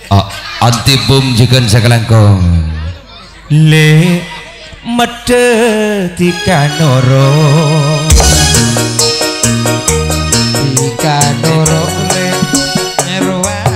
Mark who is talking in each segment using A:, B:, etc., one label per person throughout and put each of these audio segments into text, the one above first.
A: Oh, anti bom juga sekelangkong le mede tikanoro le nyeruan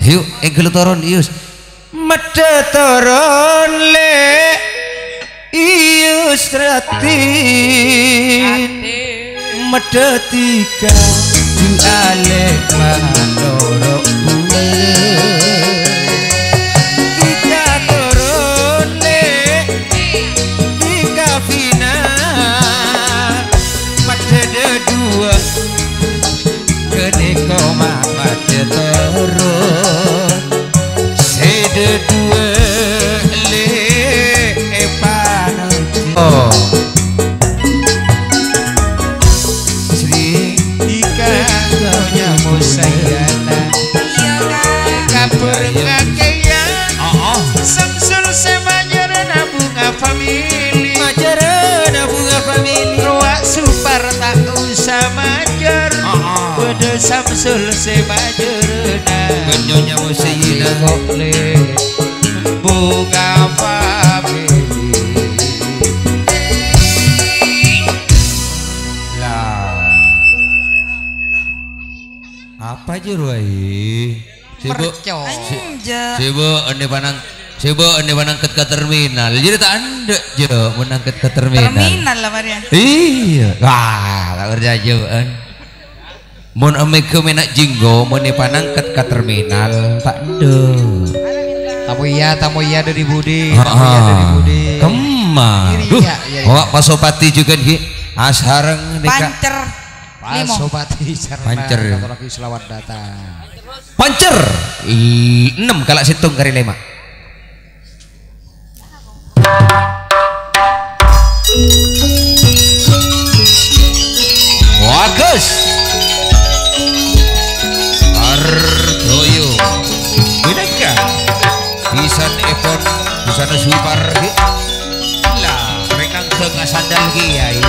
A: yuk engkel toron ius mede toron le ius ratin mede tiga diale mandoro tiga toron le tiga fina mede dua kene koma mede toron sede dua le epanoti oh Sri Ika kaunya musayana kapur ngakeyan samsul semajarana bunga famili majarana bunga famili ruak supar tak usah majar pada samsul semajarana benyonya musayina kokle bunga famili apa aja ruai sibuk ane panangket ke terminal jadi tak anda jo menangket ke terminal
B: lah Maria
A: iya wah tak kerja jo mun ame ke menak jinggo mun panangket ke terminal tak anda
C: tamu iya dari Budi
A: kemar wak pasopati juga ki ashareng
B: pancer
C: Pasopati
A: pancer
C: lagi selawat datang
A: pancer 6 kalak situng kari 5 bagus Ardoyo bineka pisan epon busana supar lah renang tengah sandal kiai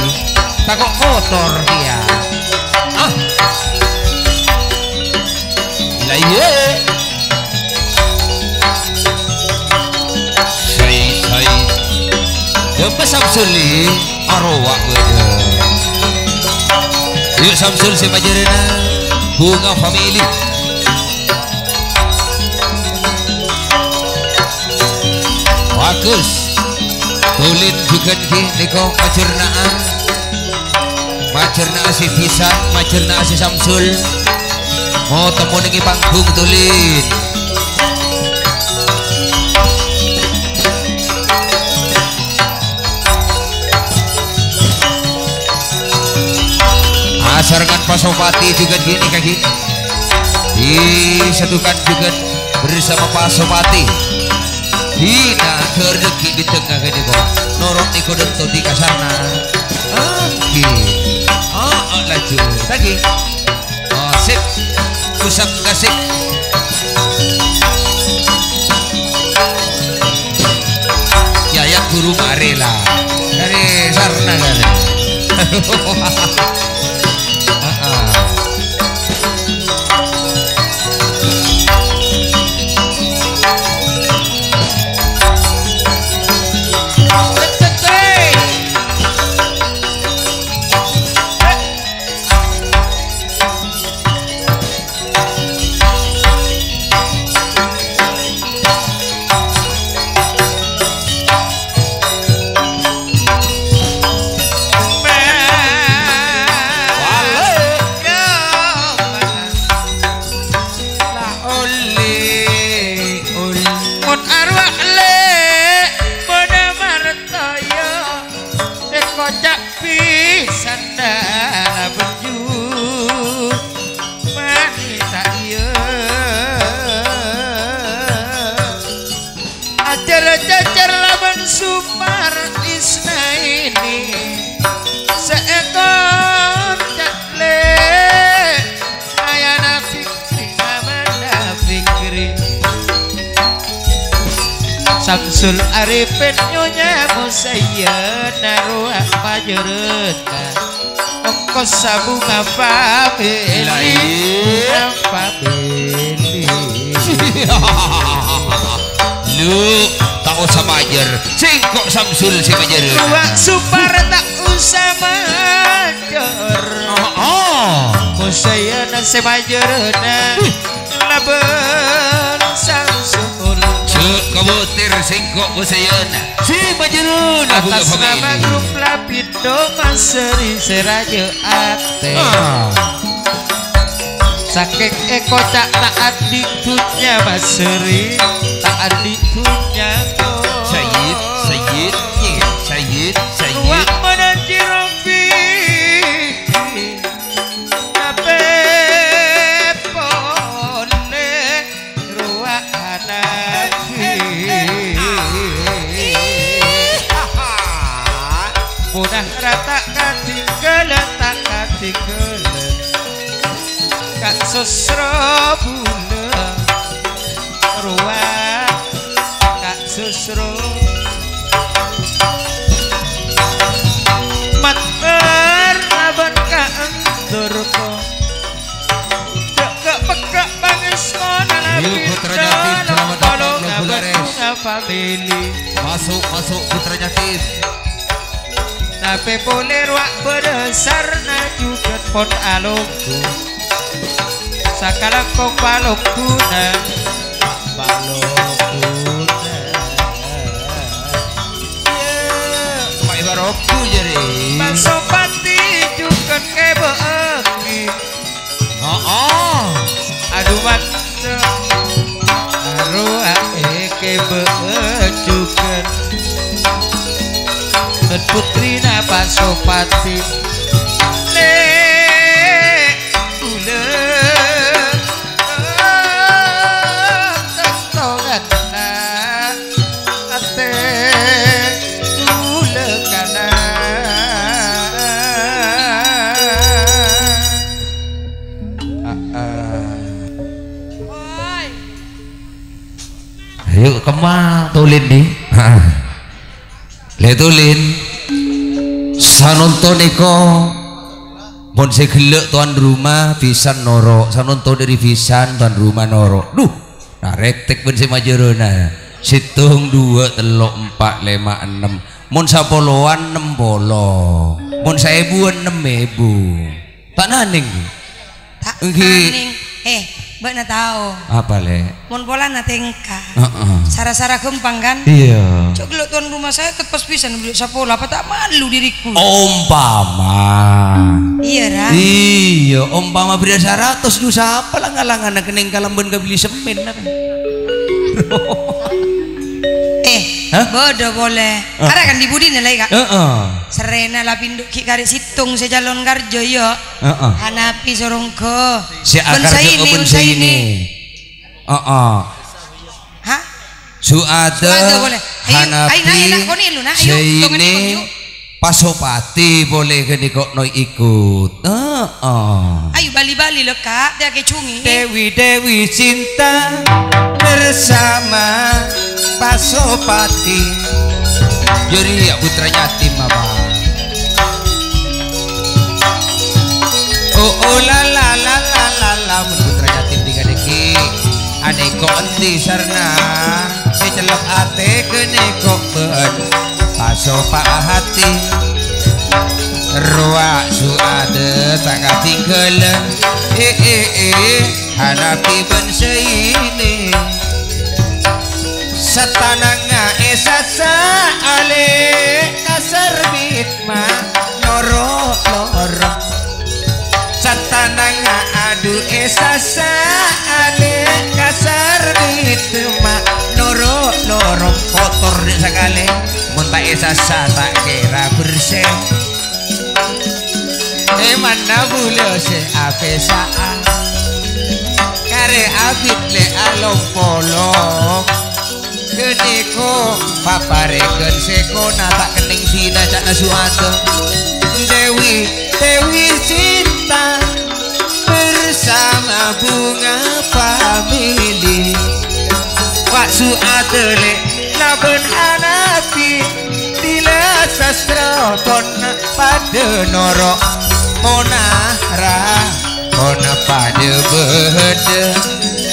A: takok motor dia lah iya say demes Samsuli arwah beda yuk Samsul si majarena bunga famili bagus tulit juga niko macerna si pisan macerna si Samsul mau temu nengi panggung tulit asarangan Pasopati juga gini kaki disatukan juga bersama Pasopati hina terjeki di tengah gini kok norok niko dento di kasarna oke laju lagi sip kusap kasih ya guru marela dari sarna kali
C: sandala benju wanita iya ajar-ajar laban sumar isna ini seekor cakle ayana fikri amanda fikri Samsul Arifin nyonya Musayyana ruah majereta ongkos sabunga pabeli
A: lu tak usah majer singkok Samsul si majer
C: ruah supar tak usah majer Musayyana si majerena laban Samsul
A: kabutir singkok Musayyana si majerun
C: atas nama grup Lapindo Maseri Seraja Ate saking eko cak tak adik dunya Maseri tak adik dunya
A: Sayyid
C: ruak menanti rompi nape pole ruak hanafi mudah rata katinggalan tak katinggalan kak susro bula ruang kak susro mater laban ka endur ko gak pekak bangis kona
A: yuk Putra Jatim selamat datang lo Bulares masuk Putra Jatim
C: tapi boleh ruak berdasar na juga pon alongku sakalang kong balongku na
A: Pak Ibarokku jadi
C: Pasopati juga kebeangi aduh mata ruak kebeanjukan putri na Pasopati le ule tentongan na ate ule kana
A: ayo kemana tulin nih letulin sanonton iko mon se gelek tuan rumah pisan noro sanonton dari pisan tuan rumah noro duh narek tek ben se majerona situng 2 3 4 5 6 mon sapoloan 6 polo mon 1000 6.000 tak naning
B: tak naning Mbak na tahu
A: apa le
B: mon bola na tengka sara-sara gempang kan
A: iya
B: cok lo tuan rumah saya tepas pisan beli sapola apa tak malu diriku
A: umpama
B: iya
A: umpama beri 100 dosa apa langan-langan kening kalamben gak beli semen
B: bodoh boleh ada kan di budi nilai kak serena Lapindo ki kari situng sejalon garjo yo hanapi sorongko
A: si akar ke bensa ini
B: hah
A: Suada
B: boleh
A: hanapi ini Pasopati boleh gini kok noi ikut
B: ayo bali-bali lo kak dia kecungi
A: Dewi cinta bersama Pasopati jadi ya putra yatim apa oh la la la la la la putra yatim tiga deki ane kok endi sarna secelok ate kene kok ben Pasopati ruak suada tak katinggalan hanapi bensa ini satananga esasa ale kasar bitma loro satananga adu esasa ale kasar bitma loro kotor di sekali muntah esasa tak kira bersih
C: mana bule se apesaan kare abit le along polong keniko papareken seko nata kening dina cak nasuato Dewi cinta bersama bunga famili Wak suadele laben hanapi Dila sastra kona pada norok Monara kona pada bede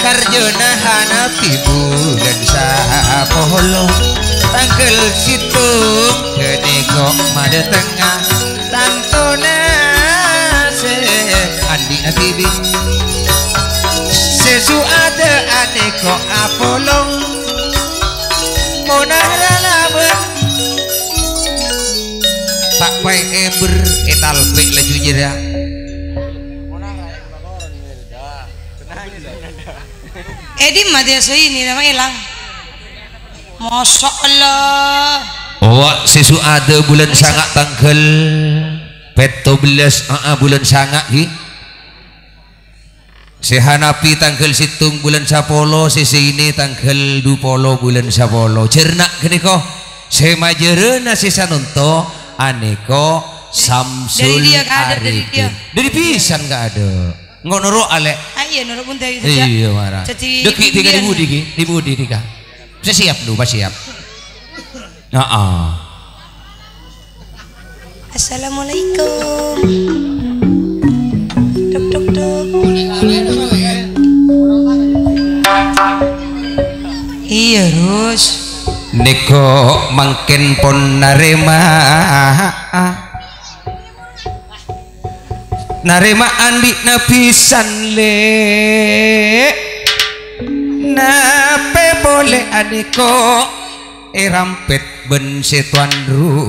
C: Karjona hanapi bulan sapolo Tangkel situng kenegok mada tengah Tantona se andi atibi Sesu ada aneko apolong Monara laben tak baik ember etal pek laju jera
B: Edi mati aso ini nama hilang Masya Allah
A: wak sesu ada bulan sangat tanggal peto belas bulan sangat hi sehanapi tanggal situng bulan sapolo sisi ini tanggal 20 bulan sapolo cernak gini kok semajerena sisa nonto aneko Samsul Arifin dari pisan gak ada nggak noro ale
B: iya noro pun dari
A: iya marah deki tiga di budi tiga saya siap dulu pas siap
B: Assalamualaikum dok iya Rus
A: Niko mangken pon narema andi napisan le nape boleh adiko rampet ben setuan rumah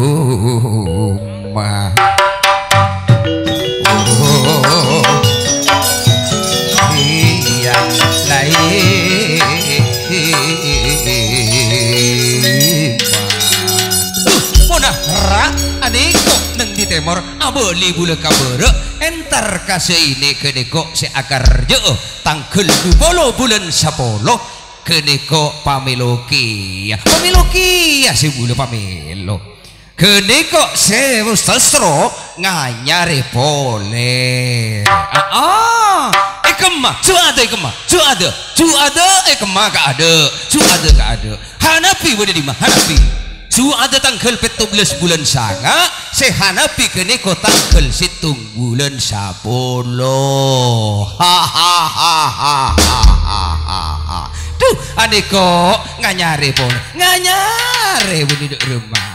A: yang lain monahra adiko neng di temor abeli bule kabere entar kasih ini keniko si akar je tangkel 20 bulan sapolo keniko pamiloki ya si bule pamilo keniko sewu sastro nganyare poler ekema cuada ekema gak ada hanapi boleh di mana hanapi ada tanggal 17 bulan sanga sehanapi keniko tanggal situng bulan sapolo tuh adeko nganyare budi rumah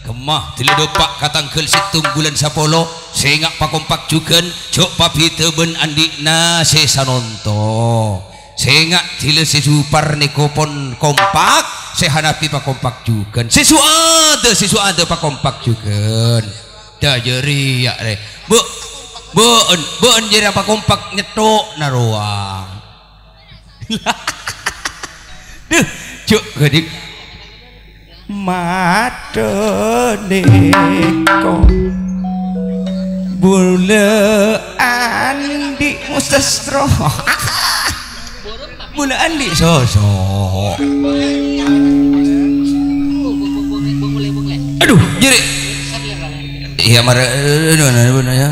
A: kemah diledopak katanggal situng bulan sapolo sehingga pakompak juga cok papi teben andikna sesanonto sehingga tila sesupar nekopon kompak sehanapi pak kompak juga sesu ada pak kompak juga dah jeri ya re bon jeri pak kompak nyetok naruang duh cuk gadik matoneko bule andi mustasro bule andi sosok aduh jeri iya marah ya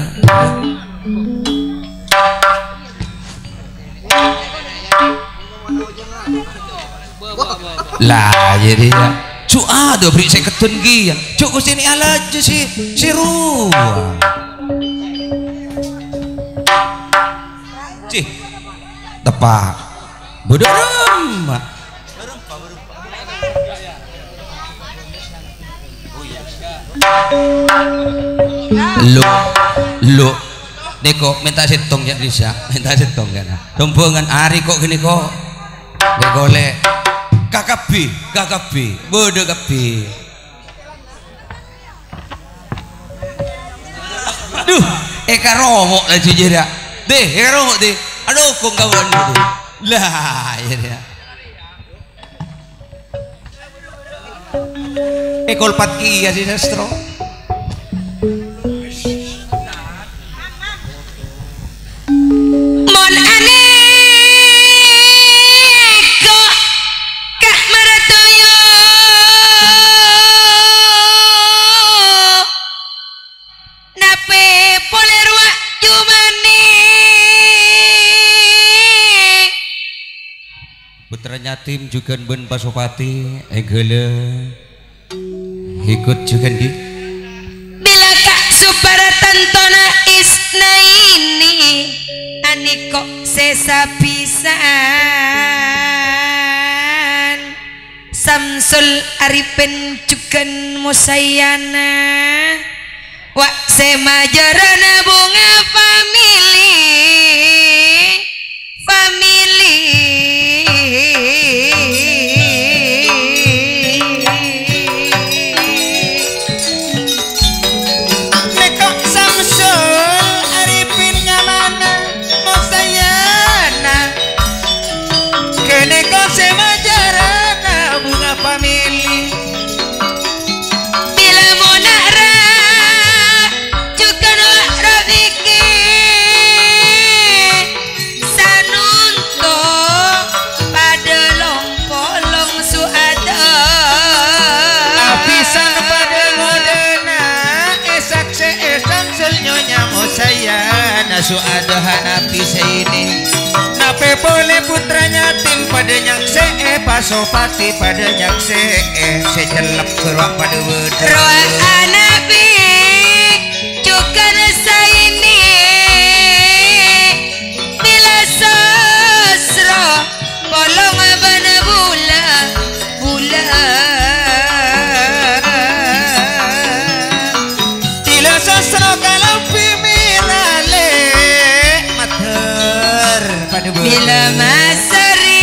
A: lah jadi ya cu ada beri saya ketenggi ya cu sini aja si ruang cih tepak bodorem lo neko minta setong ya bisa minta setong kan rombongan ari kok gini kok gak golek KKB bodoh kapi duh eka romok lah jujur ya deh eka romok deh aduh kok kawan dulu lah ya ekol patki ya si sastro putranya tim juga ben Pasopati egele ikut juga di
B: bila kak suparatantona isna ini aniko sesa pisan Samsul Arifin Jugan Musayana Wak semajarana bunga family
C: Nekok Samsul Arifin nyamana Musayana Keneko semajarana bunga family
B: bila monara juga wak rafiki sanunto pada longkolong suada
C: apisan pada modena esak seesan selnyonya Musayana suada hanapi seini nape boleh putranya tim pada nyakse Pasopati pada nyakse secelep keruak pada wedra
B: roa anabi juga rasa ini bila sosro bolong abana bula
C: Tila sasro kalau pimirale mater pada
B: bila
C: wedra
B: masari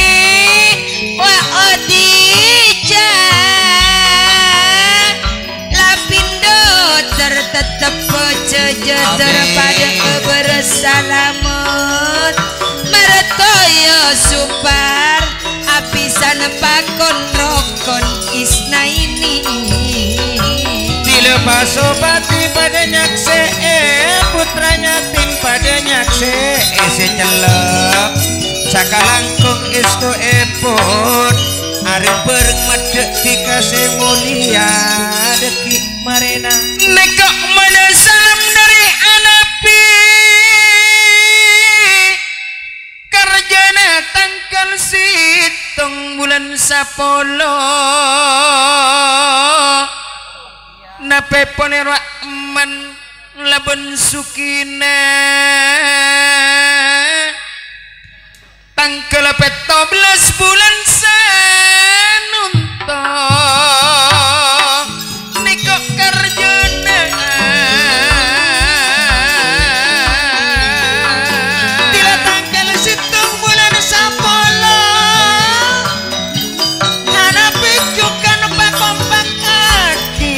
B: wa odija lapindo tertetap sejajar pada bersalamat meretoyo supar apisan pakon rokon isna ini
C: Tila Pasopati pada nyakse putranya tim pada nyakse secelep sakalangkung istu epon arep bareng medek dikasih mulia deki marena nekok mana salam dari anapi karjana tangkal situng bulan sapolo nape ponera man laben sukina tanggal 14 bulan sanunto nikok karjana tila tanggal situng bulan sapolo hanapi juga kompak aki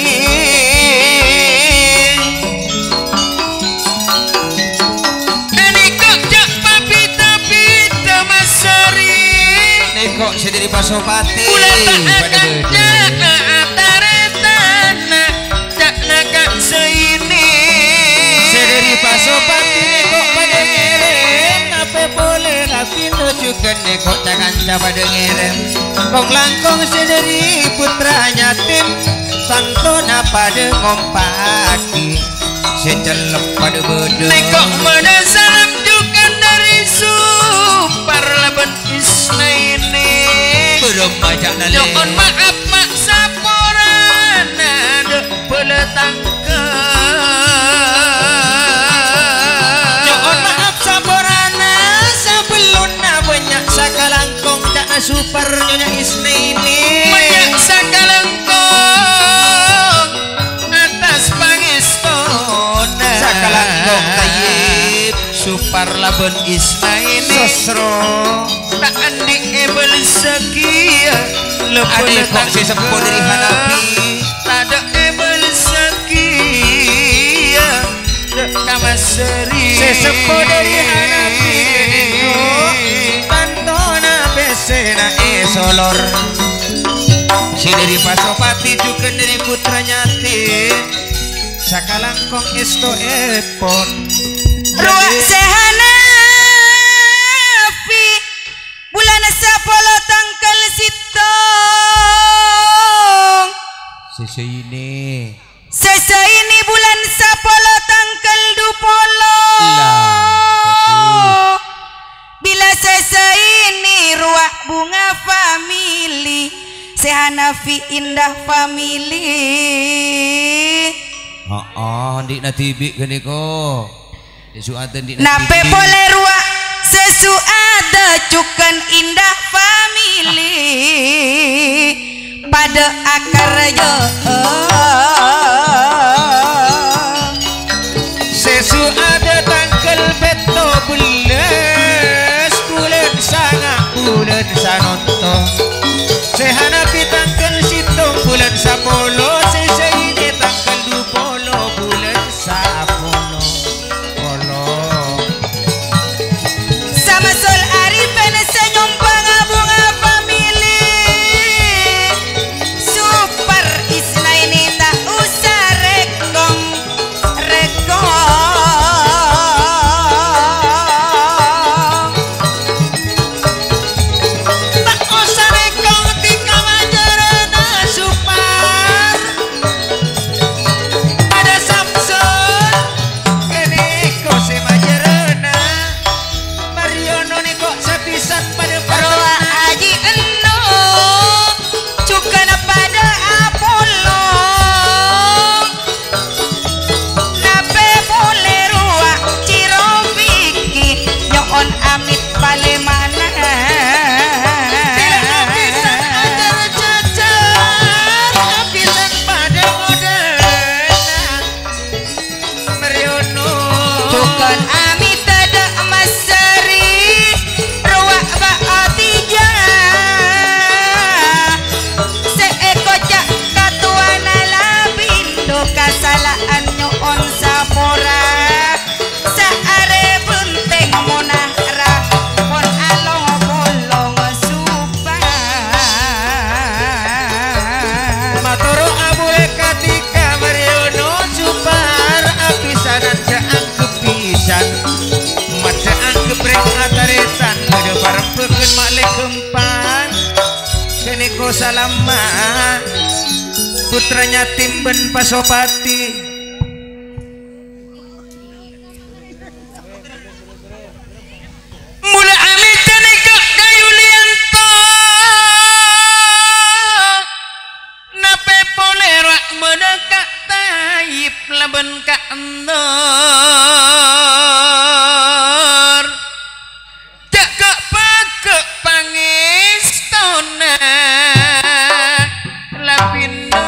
C: nikok jak papita masari nikok sendiri Pasopati pada bedanya ataretana jak nakak seini sendiri Pasopati nikok pada ngerem apa boleh lapindo juga nikok cakanca pada ngerem kong langkong sendiri putranya tim santona pada ngompaki secelep pada bedeng nikok mana salam juga dari supar laban isna ini belum baca nale mohon maaf mak saporana dek peletangke mohon maaf saporana sebelumnya banyak sakalangkong tak super nyonya isna ini banyak sakalangkong atas pangestona sakalangkong tayyib super laban isna ini sosro tak andi ebel sekia lepel tak sesepuh dari hanapi tak ada ebel sekia dek kamaseri sesepuh dari hanapi tantona besena solor si dari Pasopati juga dari putranya ti sakalangkong isto epon
B: ruak sehana bulan sapolo tanggal sitong
A: sese ini
B: bulan sapolo tanggal dupolo bila sese ini ruak bunga bunga family Sehanafi indah family
A: di natibi gini kok
B: nape boleh ruak sesuada cukan indah family pada akar yo
C: sesuada tangkel beto bulan bulan sangat bulan sanonto sehanapi tangkel situng bulan sapolo seseine tangkel dupolo bulan sapolo polo
B: sama sol arifan senyum bunga family super isna ini tak usah rekong
C: tak usah rekong tika majerena super pada Samson kene ko si majerena Mariono ni kok sepisan pada
B: Roa Haji Eno cukan pada Apollo nape boleh ruak Cirofiki nyoon amit bale mana
C: habisan ajar cacar habisan pada Moderna Mariono
B: cukan amit ada emas seri ruak baatija seeko cak katuana labindo kasalaan nyoon sapora saare benteng monara pon along bolong supan
C: matoro abule katika Mariono supar apisanan jaang kepisan mat jaang gebrek ataretan gede bareng peken makle kempan kene ko salama putranya Timben Pasopati mula amit nikah kayulianto nape polerak mendekat taib laben ka endor cak pake pangestona lapindo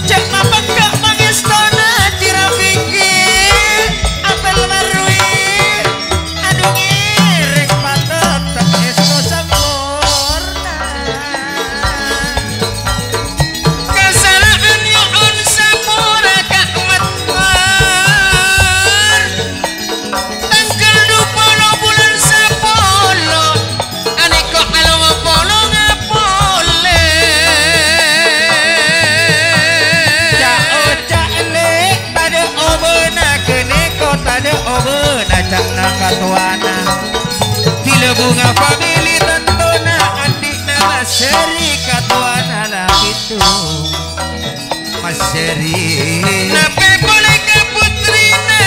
C: cak mapake pangestona cirafiki apel marui aduh ngirik patet esko sempurna kesalahan yoon sapura kakmat tanggal 20 bulan sapolo aneko along polo ngapole jao cale pada obena kene kota de obena cak nakatuana bila bunga family tantona adik nama seri katuana lah itu Mas Seri nape boleh ke putrina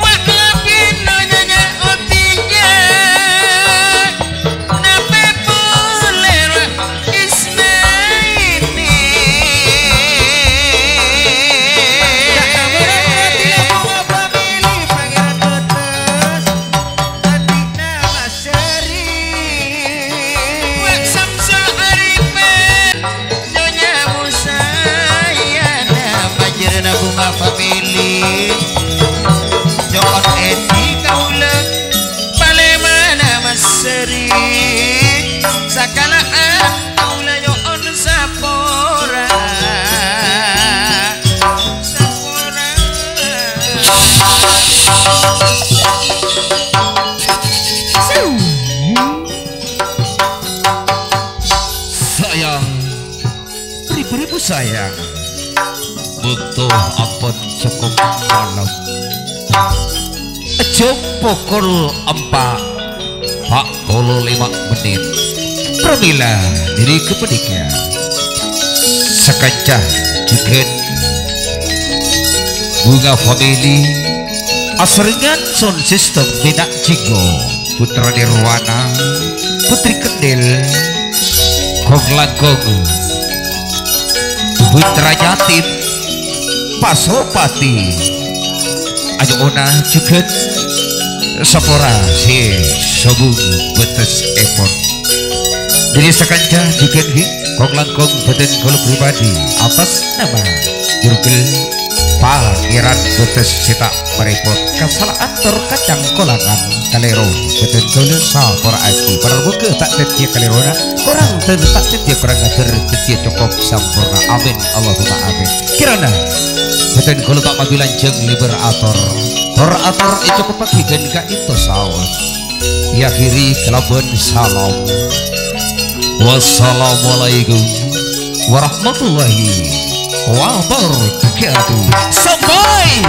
C: wak lapino nyonya otija nape boleh wak isna ini jangan berhati bunga family pangeran tetes adik nama Seri wak Samsul Arifin nyonya Musayana majerna bunga family Jokon Edi kaula bale mana Mas Seri sakalaan kaula Jokon Sapora Sapora
A: sayang beribu-ribu sayang butuh apa cukup malam Jok pukul 4:45 menit Pramila diri kepeniknya sekajah juga Bunga Family Asringan Sound System Bina Cigo Putra Nirwana Putri Kendil Kong Langkong Putra Yatim Pasopati Ayo Ona juga Sapora si Sobung Betes Epon Jadi sekanca juga Kong Langkong Badan Kalau Pribadi atas nama Jurgel Pangeran Betes Sita Paripot Kasalaan Tor Kacang Kolangan Kalero Badan Kalau Sapora Aki Para buka tak tetia kalerona Korang tak tetia korang tetia cukup sempurna Amin Allahumma amin Kirana Badan Kalau tak mabilan jeng liberator Orator itu kepagikan ka itu sawas Ya kiri kelaban salam Wassalamualaikum warahmatullahi wabarakatuh. Sampai